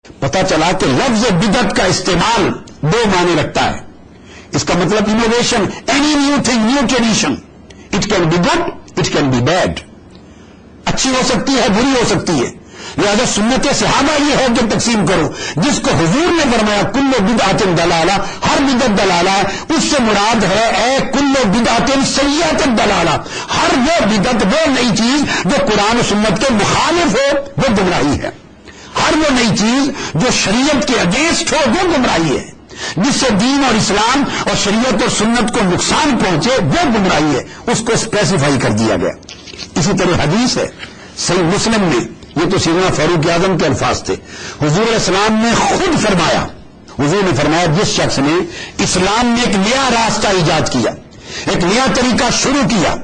پتہ چلا کہ لفظ بدعت کا استعمال دو معنی رکھتا ہے. اس کا مطلب innovation, any new thing, new tradition. It can be good, it can be bad. اچھی ہو سکتی ہے، بری ہو سکتی ہے. لہذا سنت صحابہ یہ ہے کہ تقسیم کرو جس کو حضور نے فرمایا کل بدعت دلالہ، ہر بدعت دلالہ ہے، اس سے مراد ہے اے کل بدعت سیئۃ دلالہ، ہر وہ بدعت، وہ نئی چیز جو قرآن و سنت کے مخالف ہو وہ گمراہی ہے. ہر وہ نئی چیز جو شریعت کے اگینسٹ ہو وہ گمراہی ہے. جس سے دین اور اسلام اور شریعت اور سنت کو نقصان پہنچے وہ گمراہی ہے. اس کو اسپیسیفائی کر دیا گیا. اسی طرح حدیث ہے صحیح مسلم میں، یہ تو سیدنا فاروق اعظم کے الفاظ تھے. حضور علیہ السلام نے خود فرمایا، حضور نے فرمایا جس شخص نے اسلام میں ایک نیا راستہ ایجاد کیا، ایک نیا طریقہ شروع کیا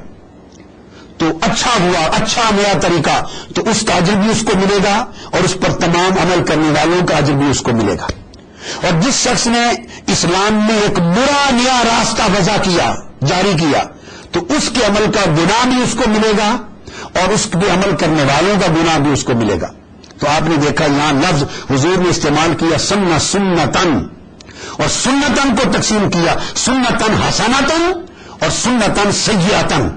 تو اچھا ہوا، اچھا نیا طریقہ، تو اس کا اجر بھی اس کو ملے گا اور اس پر تمام عمل کرنے والوں کا اجر بھی اس کو ملے گا. اور جس شخص نے اسلام میں ایک برا نیا راستہ وضع کیا، جاری کیا، تو اس کے عمل کا گناہ بھی اس کو ملے گا اور اس پہ عمل کرنے والوں کا گناہ بھی اس کو ملے گا. تو آپ نے دیکھا یہاں لفظ حضور نے استعمال کیا سنتن، اور سنتن کو تقسیم کیا سنتن حسنتن اور سنتن سیئتن.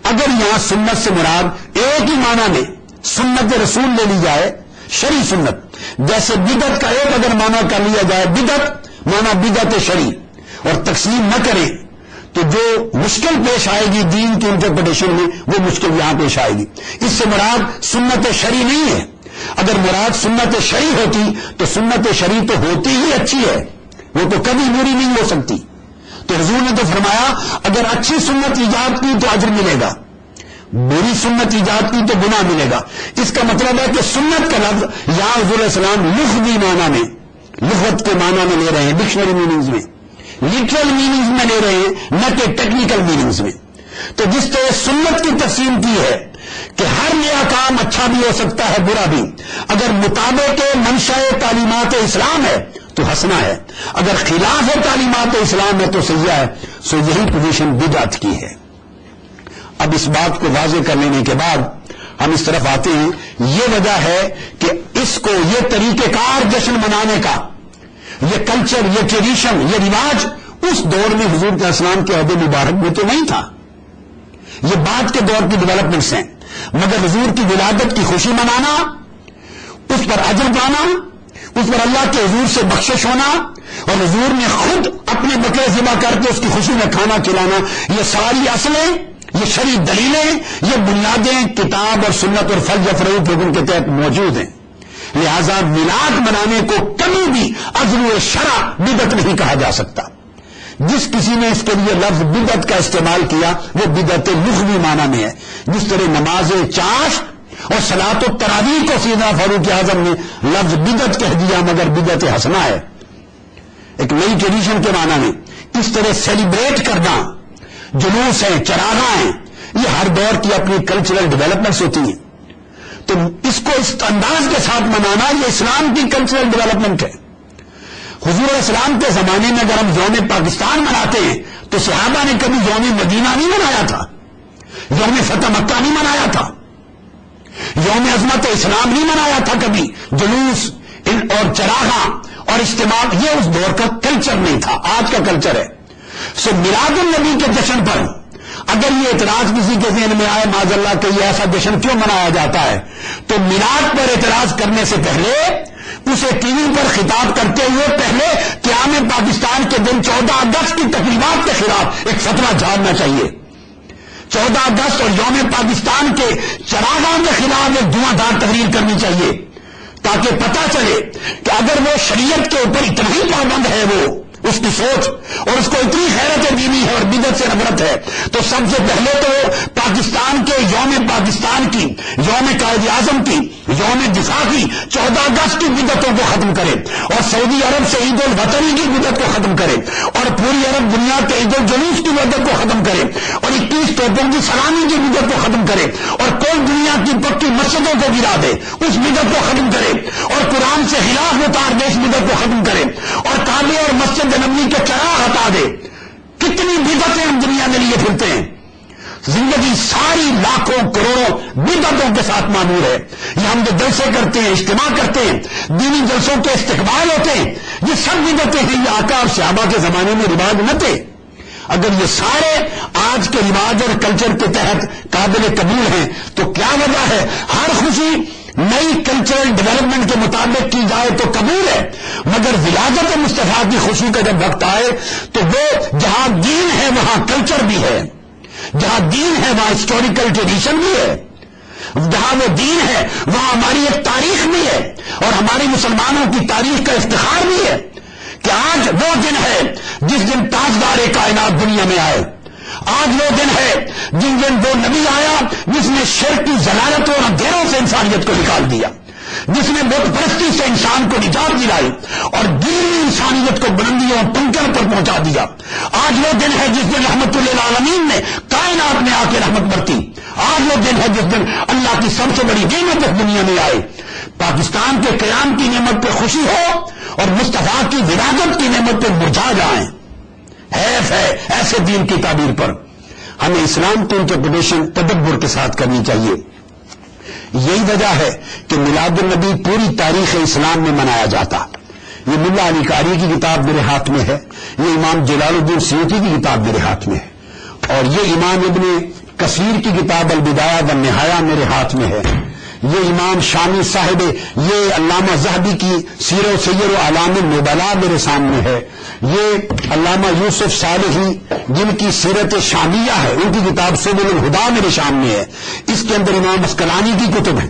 اگر یہاں سنت سے مراد ایک ہی معنی میں سنت رسول لے لی جائے، شرعی سنت، جیسے بدعت کا ایک اگر معنی کر لیا جائے بدعت معنی بدعت شرعی، اور تقسیم نہ کرے تو جو مشکل پیش آئے گی دین کی انٹرپریٹیشن میں وہ مشکل یہاں پیش آئے گی. اس سے مراد سنت شرعی نہیں ہے. اگر مراد سنت شرعی ہوتی تو سنت شرعی تو ہوتی ہی اچھی ہے، وہ تو کبھی بری نہیں ہو سکتی. تو حضور نے تو فرمایا اگر اچھی سنت ایجاد کی تو اجر ملے گا، بری سنت ایجاد کی تو گناہ ملے گا. اس کا مطلب ہے کہ سنت کا لفظ یہاں حضور علیہ السلام لغوی معنی میں، لغت کے معنی میں لے رہے ہیں، ڈکشنری میننگز میں، لٹرل میننگز میں لے رہے ہیں، نہ کہ ٹیکنیکل میننگز میں. تو جس طرح سنت کی تقسیم کی ہے کہ ہر نیا کام اچھا بھی ہو سکتا ہے، برا بھی، اگر مطابق منشاء تعلیمات اسلام ہے تو حسنہ ہے، اگر خلاف تعلیمات اسلام ہے تو سیئہ ہے. سو یہی پوزیشن بدعت کی ہے. اب اس بات کو واضح کر لینے کے بعد ہم اس طرف آتے ہیں. یہ وجہ ہے کہ اس کو، یہ طریقہ کار جشن منانے کا، یہ کلچر، یہ ٹریڈیشن، یہ رواج اس دور میں حضور کے اسلام کے عہد مبارک میں تو نہیں تھا. یہ بعد کے دور کی ڈیولپمنٹس ہیں. مگر حضور کی ولادت کی خوشی منانا، اس پر اجر پانا، اس پر اللہ کے حضور سے بخشش ہونا، اور حضور نے خود اپنے بکرے ذبح کر کے اس کی خوشی میں کھانا کھلانا، یہ ساری اصلیں، یہ شرعی دلیلیں، یہ بنیادیں کتاب اور سنت اور فرض افروف حکم کے تحت موجود ہیں. لہذا میلاد منانے کو کبھی بھی عزو شرع بدعت نہیں کہا جا سکتا. جس کسی نے اس کے لیے لفظ بدعت کا استعمال کیا وہ بدعت لغوی معنی میں ہے. جس طرح نماز چاشت اور صلاۃ التراویح کو سیدنا فاروق اعظم نے لفظ بدعت کہہ دیا مگر بدعت حسنہ ہے، ایک نئی ٹریڈیشن کے معنی میں. اس طرح سیلیبریٹ کرنا، جلوس ہیں، چراغاں ہیں، یہ ہر دور کی اپنی کلچرل ڈیولپمنٹس ہوتی ہیں. تو اس کو اس انداز کے ساتھ منانا یہ اسلام کی کلچرل ڈیولپمنٹ ہے. حضور علیہ السلام کے زمانے میں اگر ہم یوم پاکستان مناتے ہیں تو صحابہ نے کبھی یوم مدینہ نہیں منایا تھا، یوم فتح مکہ نہیں منایا تھا، یوم عظمت اسلام نہیں منایا تھا کبھی. جلوس اور چراغاں اور اجتماع یہ اس دور کا کلچر نہیں تھا، آج کا کلچر ہے. سو میلاد النبی کے جشن پر اگر یہ اعتراض کسی کے ذہن میں آئے معاذ اللہ کہ یہ ایسا جشن کیوں منایا جاتا ہے، تو میلاد پر اعتراض کرنے سے پہلے اسے ٹی وی پر خطاب کرتے ہوئے پہلے قیام پاکستان کے دن 14 اگست کی تقریبات کے خلاف ایک فتویٰ جھاڑنا چاہیے. 14 اگست اور یوم پاکستان کے چراغاں کے خلاف ایک دھواں دار تقریر کرنی چاہیے تاکہ پتہ چلے کہ اگر وہ شریعت کے اوپر اتنا ہی پابند ہے، وہ اس کی سوچ اور اس کو اتنی غیرت دینی ہے اور بدعت سے نفرت ہے، تو سب سے پہلے تو پاکستان کے یوم پاکستان کی، یوم قائد اعظم کی، یوم دفاع کی 14 اگست کی بدعتوں کو ختم کرے، اور سعودی عرب سے عید الوطنی کی بدعت کو ختم کرے، اور پوری عرب دنیا کے عید الجلوس کی بدعت کو ختم کرے، اور 21 توپوں کی سلامی کی بدعت کو ختم کرے، اور کوئی دنیا کی پکی مسجدوں کو گرا دے اس بدعت کو ختم کرے، اور قرآن سے خلاف اتار دے اس بدعت کو ختم کرے، اور کعبے اور مسجد نبوی کے چراغ ہٹا دے. کتنی بدعتیں ہم دنیا میں لیے پھرتے ہیں. زندگی ساری لاکھوں کروڑوں بدعتوں کے ساتھ معمور ہے. یہ ہم جو جلسے کرتے ہیں، اجتماع کرتے ہیں، دینی جلسوں کے استقبال ہوتے ہیں، یہ سب بدعتیں ہیں. یہ آقا اور صحابہ کے زمانے میں رواج نہ تھے. اگر یہ سارے آج کے رواج اور کلچر کے تحت قابل قبول ہیں تو کیا وجہ ہے؟ ہر خوشی نئی کلچرل ڈیولپمنٹ کے مطابق کی جائے تو قبول ہے، مگر ولادت مصطفیٰ کی خوشی کا جب وقت آئے تو وہ جہاں دین ہے وہاں کلچر بھی ہے، جہاں دین ہے وہاں ہسٹوریکل ٹریڈیشن بھی ہے، جہاں وہ دین ہے وہاں ہماری ایک تاریخ بھی ہے اور ہمارے مسلمانوں کی تاریخ کا افتخار بھی ہے کہ آج وہ دن ہے جس دن تاجدار کائنات دنیا میں آئے. آج وہ دن ہے جس دن وہ نبی آیا جس نے شرک کی ضلالتوں اور اندھیروں سے انسانیت کو نکال دیا، جس نے بت پرستی سے انسان کو نجات دلائی اور گیلی انسانیت کو بلندیوں اور پنکھوں پر پہنچا دیا. آج وہ دن ہے جس دن رحمت للعالمین نے کائنات میں آ کے رحمت برتی. آج وہ دن ہے جس دن اللہ کی سب سے بڑی نعمت اس دنیا میں آئے. پاکستان کے قیام کی نعمت پہ خوشی ہو اور مصطفیٰ کی ولادت کی نعمت پہ مرجھا جائیں. حیف ہے ایسے دین کی تعبیر پر. ہمیں اسلام کی انٹرپریٹیشن تدبر کے ساتھ کرنی چاہیے. یہی وجہ ہے کہ میلاد النبی پوری تاریخ اسلام میں منایا جاتا. یہ ملا علی قاری کی کتاب میرے ہاتھ میں ہے، یہ امام جلال الدین سیوطی کی کتاب میرے ہاتھ میں ہے، اور یہ امام ابن کثیر کی کتاب البدایہ والنہایہ میرے ہاتھ میں ہے. یہ امام شامی صاحب، یہ علامہ ذہبی کی سیر و سیر و اعلام النبلاء میرے سامنے ہے. یہ علامہ یوسف صالحی جن کی سیرت شامیہ ہے ان کی کتاب سبل الہدا میرے سامنے ہے. اس کے اندر امام اسقلانی کی کتب ہے.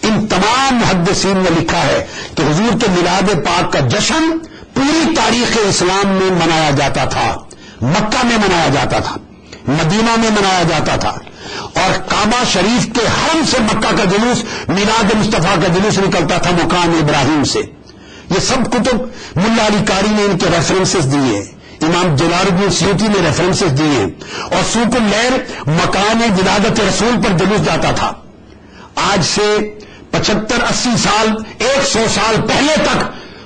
ان تمام محدثین نے لکھا ہے کہ حضور کے میلاد پاک کا جشن پوری تاریخ اسلام میں منایا جاتا تھا. مکہ میں منایا جاتا تھا، مدینہ میں منایا جاتا تھا، اور کعبہ شریف کے حرم سے مکہ کا جلوس، میلاد مصطفیٰ کا جلوس نکلتا تھا مقام ابراہیم سے. یہ سب کتب ملا علی قاری نے ان کے ریفرنسز دیے، امام جلال الدین سیوطی نے ریفرنسز دیے، اور سوق اللیل مکان ولادت رسول پر جلوس جاتا تھا. آج سے 75-80 سال 100 سال پہلے تک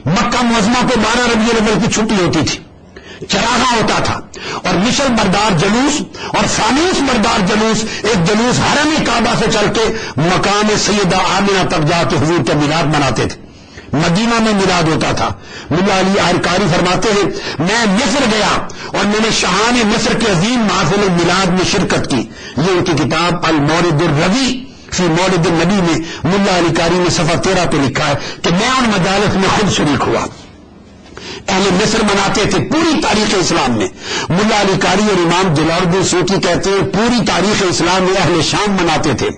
مکہ معظمہ کو 12 ربیع الاول کی چھٹی ہوتی تھی، چراغاں ہوتا تھا، اور مشل بردار جلوس اور فانوس بردار جلوس، ایک جلوس حرم کعبہ سے چل کے مقام سیدہ آمنہ تک جا کے حضور کا میلاد مناتے تھے. مدینہ میں میلاد ہوتا تھا. ملا علی قاری فرماتے ہیں میں مصر گیا اور میں نے شاہان مصر کے عظیم محفل میلاد میں شرکت کی. یہ ان کی کتاب المورد الروی فی مولد النبی میں ملا علی قاری نے صفحہ 13 پہ لکھا ہے کہ میں ان مجالس میں خود شریک ہوا. اہل مصر مناتے تھے پوری تاریخ اسلام میں. ملا علی قاری اور امام جلال الدین سیوطی کہتے ہیں پوری تاریخ اسلام میں اہل شام مناتے تھے.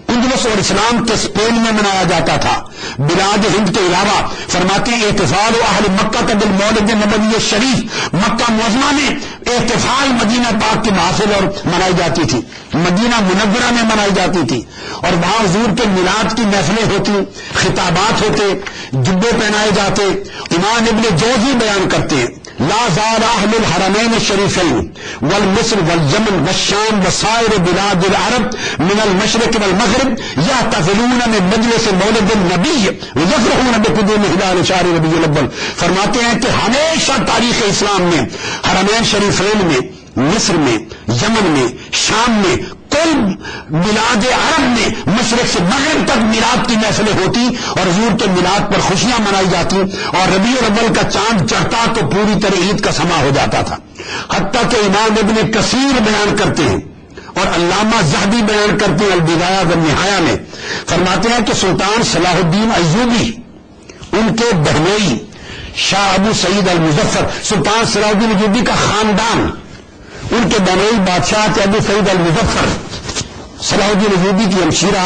اندلس اور اسلام کے اسپین میں منایا جاتا تھا. بلاد ہند کے علاوہ فرماتے ہیں احتفال اہل مکہ کا بالمولد نبوی شریف، مکہ معظمہ میں احتفال مدینہ پاک کی محافل اور منائی جاتی تھی، مدینہ منورہ میں منائی جاتی تھی، اور وہاں حضور کے میلاد کی محفلیں ہوتی، خطابات ہوتے، جبے پہنائے جاتے. امام ابن جوزی بیان کرتے ہیں لا زال اہل الحرمین الشریفین والمصر والیمن والشام وسائر بلاد العرب من المشرق والمغرب یحتفلون من مجلس مولد النبی ویفرحون بقدوم ہلال شہر ربیع الاول. فرماتے ہیں کہ ہمیشہ تاریخ اسلام میں حرمین شریفین میں، مصر میں، یمن میں، شام میں، کل میلاد عرب میں مشرق سے مغرب تک میلاد کی محفلیں ہوتی اور حضور کے میلاد پر خوشیاں منائی جاتی، اور ربیع الاول کا چاند چڑھتا تو پوری طرح عید کا سما ہو جاتا تھا. حتیٰ کہ امام ابن کثیر بیان کرتے ہیں اور علامہ ذہبی بیان کرتے ہیں البدایہ والنہایہ میں، فرماتے ہیں کہ سلطان صلاح الدین ایوبی، ان کے بہنوئی شاہ ابو سعید المظفر، سلطان صلاح الدین ایوبی کا خاندان، ان کے بنوئی بادشاہ تھے ابو سعید المظفر. صلاح الدین ایوبی کی ہمشیرہ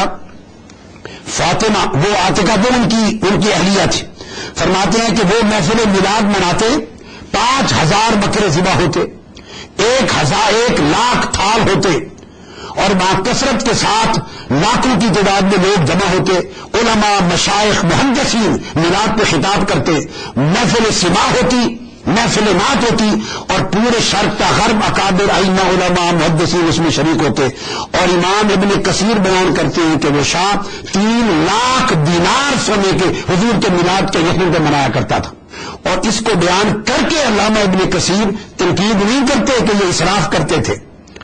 فاطمہ، وہ عاتقہ، وہ ان کی اہلیہ تھی. فرماتے ہیں کہ وہ محفل میلاد مناتے، 5000 بکرے ذبح ہوتے، 1,000,000 تھال ہوتے، اور وہاں کثرت کے ساتھ لاکھوں کی تعداد میں لوگ جمع ہوتے. علماء، مشائخ، محدثین میلاد پہ خطاب کرتے، محفل سماع ہوتی، محفل نعت ہوتی، اور پورے شرق تا غرب اکابر ائمہ علماء محدثین اس میں شریک ہوتے. اور امام ابن کثیر بیان کرتے ہیں کہ وہ شاہ 3 لاکھ دینار سونے کے حضور کے میلاد کے جشن پہ منایا کرتا تھا. اور اس کو بیان کر کے علامہ ابن کثیر تنقید نہیں کرتے کہ یہ اسراف کرتے تھے،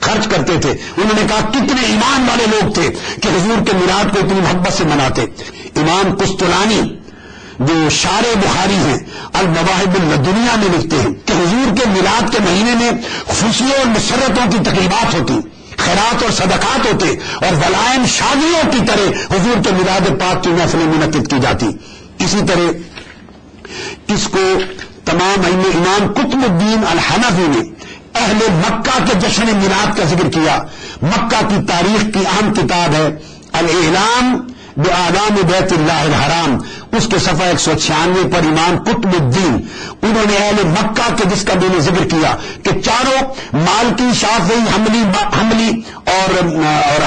خرچ کرتے تھے. انہوں نے کہا کتنے ایمان والے لوگ تھے کہ حضور کے میلاد کو اتنی محبت سے مناتے. امام قسطلانی جو شارح بخاری ہیں المواہب اللدنیہ میں لکھتے ہیں کہ حضور کے میلاد کے مہینے میں خوشیوں اور مسرتوں کی تقریبات ہوتی، خیرات اور صدقات ہوتے، اور ولائم شادیوں کی طرح حضور کے میلاد پاک کی محفلیں منعقد کی جاتی. اسی طرح اس کو تمام امام قطب الدین الحنفی نے اہل مکہ کے جشن میلاد کا ذکر کیا. مکہ کی تاریخ کی اہم کتاب ہے الاعلام بآلام بیت اللہ الحرام، اس کے صفحہ 196 پر امام قطب الدین انہوں نے اہل مکہ کے جس کا میں نے ذکر کیا کہ چاروں مالکی، شافعی، حنبلی اور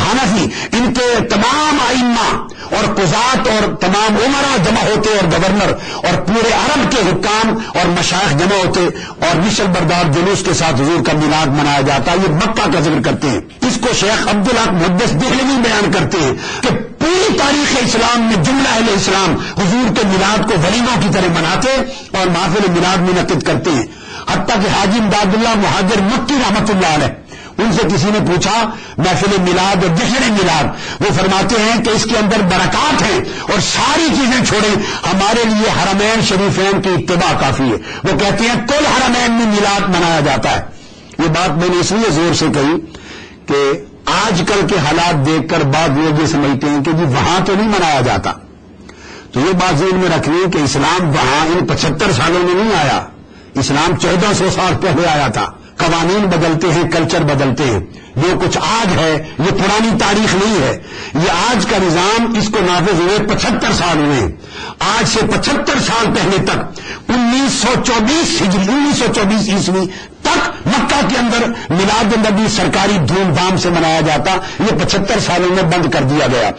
حنفی، ان کے تمام ائمہ اور قضات اور تمام عمرا جمع ہوتے اور گورنر اور پورے عرب کے حکام اور مشائخ جمع ہوتے اور مشل بردار جلوس کے ساتھ حضور کا میلاد منایا جاتا. یہ مکہ کا ذکر کرتے ہیں. اس کو شیخ عبدالحق محدث دہلوی بیان کرتے ہیں کہ پوری تاریخ اسلام میں جملہ اہل اسلام حضور کے میلاد کو ولیموں کی طرح مناتے اور محفل میلاد منعقد کرتے ہیں. حتیٰ کہ حاجی امداد اللہ مہاجر مکی رحمت اللہ علیہ، ان سے کسی نے پوچھا محفل میلاد اور جشن میلاد، وہ فرماتے ہیں کہ اس کے اندر برکات ہیں اور ساری چیزیں چھوڑیں، ہمارے لیے حرمین شریفین کی اتباع کافی ہے. وہ کہتے ہیں کل حرمین میں میلاد منایا جاتا ہے. یہ بات میں نے اس لیے زور سے کہی کہ آج کل کے حالات دیکھ کر بعض لوگ یہ سمجھتے ہیں کہ جی وہاں تو نہیں منایا جاتا. تو یہ بات ذہن میں رکھنی کہ اسلام وہاں ان 75 سالوں میں نہیں آیا، اسلام 1400 سال پہلے آیا تھا. قوانین بدلتے ہیں، کلچر بدلتے ہیں. جو کچھ آج ہے یہ پرانی تاریخ نہیں ہے، یہ آج کا نظام، اس کو نافذ ہوئے 75 سال ہوئے ہیں. آج سے 75 سال پہلے تک 1924 ہجری 1924 عیسوی تک مکہ کے اندر میلاد النبی سرکاری دھوم دھام سے منایا جاتا. یہ 75 سالوں میں بند کر دیا گیا.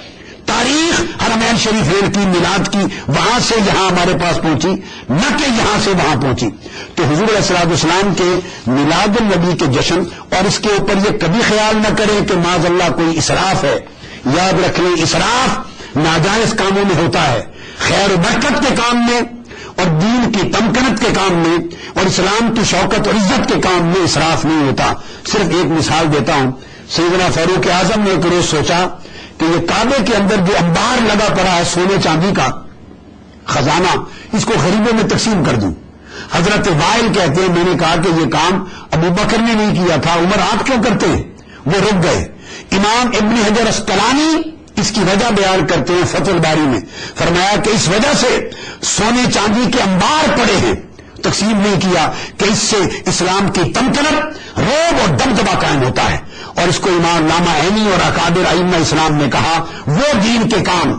تاریخ حرمین شریفین کی میلاد کی وہاں سے یہاں ہمارے پاس پہنچی، نہ کہ یہاں سے وہاں پہنچی. تو حضور علیہ الصلوۃ والسلام کے میلاد النبی کے جشن اور اس کے اوپر یہ کبھی خیال نہ کریں کہ معاذ اللہ کوئی اسراف ہے. یاد رکھ لیں اسراف ناجائز کاموں میں ہوتا ہے، خیر و برکت کے کام میں اور دین کی تمکنت کے کام میں اور اسلام کی شوکت اور عزت کے کام میں اسراف نہیں ہوتا. صرف ایک مثال دیتا ہوں. سیدنا فاروق اعظم نے ایک روز سوچا کہ یہ کعبے کے اندر جو انبار لگا پڑا ہے سونے چاندی کا خزانہ، اس کو غریبوں میں تقسیم کر دوں. حضرت وائل کہتے ہیں میں نے کہا کہ یہ کام ابو بکر نے نہیں کیا تھا، عمر آپ کیوں کرتے ہیں؟ وہ رک گئے. امام ابن حجر اسقلانی اس کی وجہ بیان کرتے ہیں فتح الباری میں، فرمایا کہ اس وجہ سے سونے چاندی کے انبار پڑے ہیں، تقسیم نہیں کیا کہ اس سے اسلام کی تمکنت، روب اور دبدبہ قائم ہوتا ہے. اور اس کو امام علامہ عینی اور اکابر ائمہ اسلام نے کہا وہ دین کے کام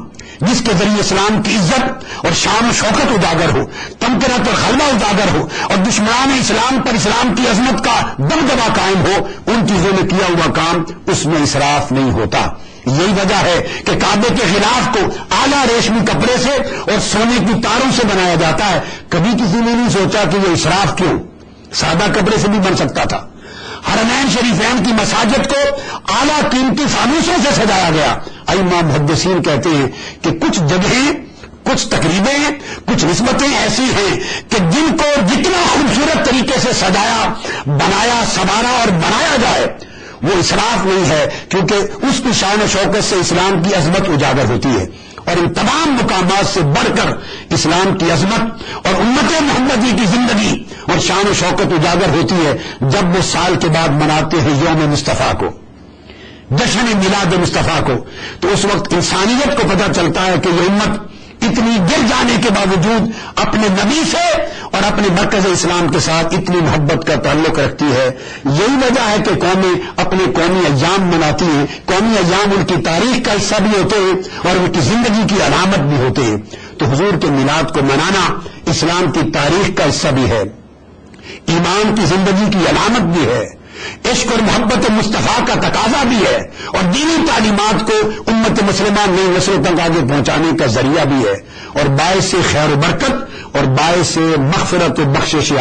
جس کے ذریعے اسلام کی عزت اور شان و شوکت اجاگر ہو، تمکنت اور غلبہ اجاگر ہو اور دشمنان اسلام پر اسلام کی عظمت کا دبدبہ قائم ہو، ان چیزوں میں کیا ہوا کام اس میں اسراف نہیں ہوتا. یہی وجہ ہے کہ کعبے کے غلاف کو اعلیٰ ریشمی کپڑے سے اور سونے کی تاروں سے بنایا جاتا ہے. کبھی کسی نے نہیں سوچا کہ یہ اسراف کیوں، سادہ کپڑے سے بھی بن سکتا تھا. حرمین شریفین کی مساجد کو اعلیٰ قیمتی فانوسوں سے سجایا گیا. ائمہ محدثین کہتے ہیں کہ کچھ جگہیں، کچھ تقریبیں، کچھ نسبتیں ایسی ہیں کہ جن کو جتنا خوبصورت طریقے سے سجایا، بنایا، سنوارا اور بنایا جائے وہ اسراف نہیں ہے، کیونکہ اس کی شان و شوکت سے اسلام کی عظمت اجاگر ہوتی ہے. اور ان تمام مقامات سے بڑھ کر اسلام کی عظمت اور امت محمدی کی زندگی اور شان و شوکت اجاگر ہوتی ہے جب وہ سال کے بعد مناتے ہیں یوم مصطفیٰ کو، جشن میلاد مصطفیٰ کو. تو اس وقت انسانیت کو پتہ چلتا ہے کہ یہ امت اتنی گر جانے کے باوجود اپنے نبی سے اور اپنے مرکز اسلام کے ساتھ اتنی محبت کا تعلق رکھتی ہے. یہی وجہ ہے کہ قومیں اپنے قومی ایام مناتی ہیں. قومی ایام ان کی تاریخ کا حصہ بھی ہوتے ہیں اور ان کی زندگی کی علامت بھی ہوتے ہیں. تو حضور کے میلاد کو منانا اسلام کی تاریخ کا حصہ بھی ہے، ایمان کی زندگی کی علامت بھی ہے، عشق اور محبت مصطفیٰ کا تقاضا بھی ہے اور دینی تعلیمات کو امت مسلمہ نئی نسلوں تک آگے پہنچانے کا ذریعہ بھی ہے اور باعث خیر و برکت اور باعث مغفرت و بخشش